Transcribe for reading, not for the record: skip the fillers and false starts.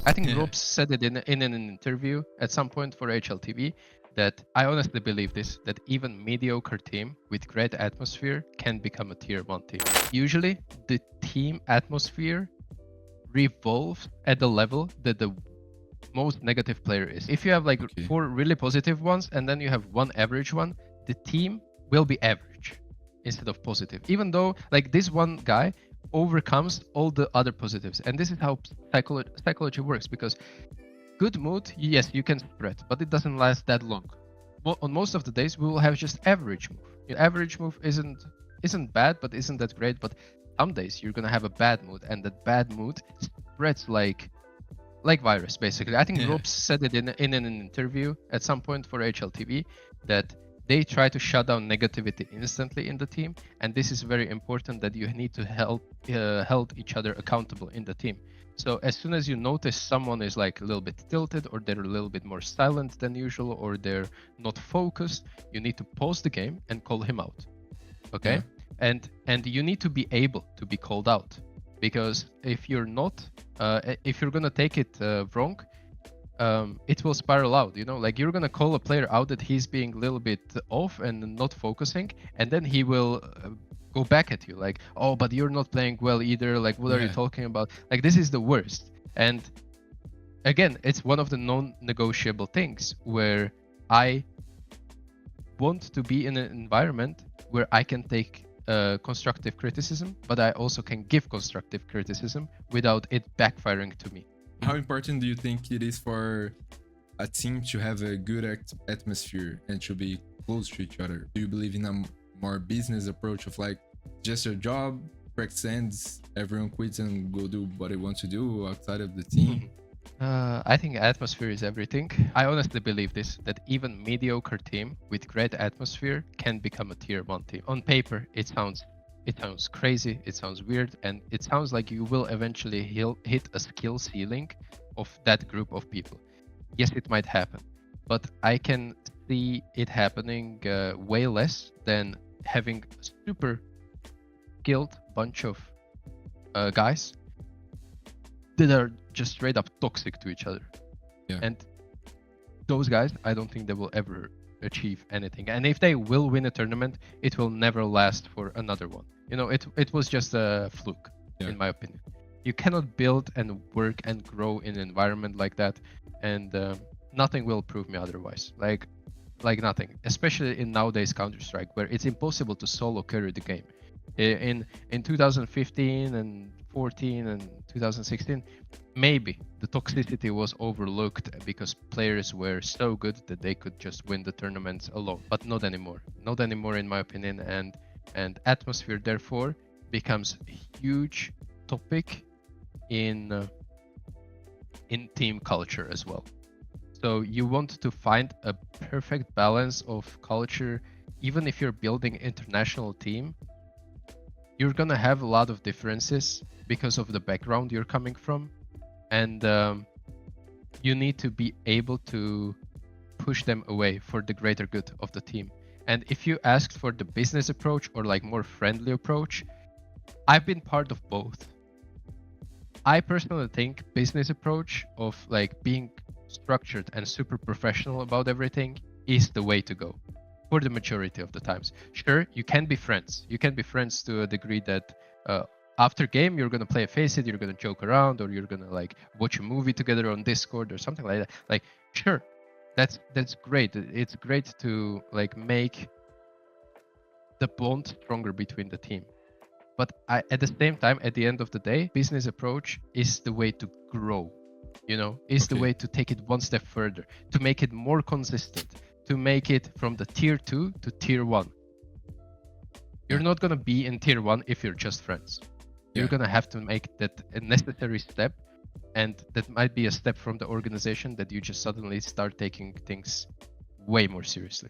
I think Yeah. Robs said it in an interview at some point for HLTV that I honestly believe this, that even mediocre team with great atmosphere can become a tier 1 team. Usually the team atmosphere revolves at the level that the most negative player is. If you have like Okay. 4 really positive ones and then you have 1 average one, the team will be average instead of positive. Even though like this one guy overcomes all the other positives. And this is how psychology works, because good mood, yes, you can spread, but it doesn't last that long. On most of the days, we will have just average move. Average move isn't bad, but isn't that great. But some days you're gonna have a bad mood, and that bad mood spreads like virus, basically. I think Yeah. Robs said it in an interview at some point for HLTV that they try to shut down negativity instantly in the team, and this is very important, that you need to hold each other accountable in the team. So as soon as you notice someone is like a little bit tilted, or they're a little bit more silent than usual, or they're not focused, you need to pause the game and call him out. Okay? Yeah. And you need to be able to be called out, because if you're not, if you're gonna take it wrong, it will spiral out. Like you're gonna call a player out that he's being a little bit off and not focusing, and then he will go back at you like, oh, but you're not playing well either, like what are you talking about? Like this is the worst. And again, it's one of the non-negotiable things where I want to be in an environment where I can take constructive criticism, but I also can give constructive criticism without it backfiring to me. How important do you think it is for a team to have a good atmosphere and to be close to each other? Do you believe in a more business approach of like just your job, practice ends, everyone quits and go do what they want to do outside of the team? I think atmosphere is everything. I honestly believe this, that even mediocre team with great atmosphere can become a tier 1 team. On paper, it sounds crazy, it sounds weird, and it sounds like you will eventually hit a skill ceiling of that group of people. Yes, it might happen, but I can see it happening way less than having a super skilled bunch of guys that are just straight up toxic to each other. Yeah. And those guys, I don't think they will ever achieve anything. And if they will win a tournament, it will never last for another one. It was just a fluke, in my opinion. You cannot build and work and grow in an environment like that, and nothing will prove me otherwise. Like nothing, especially in nowadays Counter-Strike, where it's impossible to solo carry the game. In 2015 and 14 and 2016, maybe the toxicity was overlooked because players were so good that they could just win the tournaments alone, but not anymore. Not anymore, in my opinion. And atmosphere therefore becomes a huge topic in team culture as well. So you want to find a perfect balance of culture. Even if you're building international team, you're gonna have a lot of differences because of the background you're coming from, and you need to be able to push them away for the greater good of the team. And if you asked for the business approach or like more friendly approach, I've been part of both. I personally think business approach of like being structured and super professional about everything is the way to go for the majority of the times. Sure, you can be friends. You can be friends to a degree that after game, you're going to play a face it, you're going to joke around, or you're going to like watch a movie together on Discord or something like that. Like, sure, that's great. It's great to like make the bond stronger between the team. But at the same time, at the end of the day, business approach is the way to grow, is the way to take it one step further, to make it more consistent, to make it from the tier 2 to tier 1. You're not going to be in tier 1 if you're just friends. You're going to have to make that a necessary step, and that might be a step from the organization that you just suddenly start taking things way more seriously.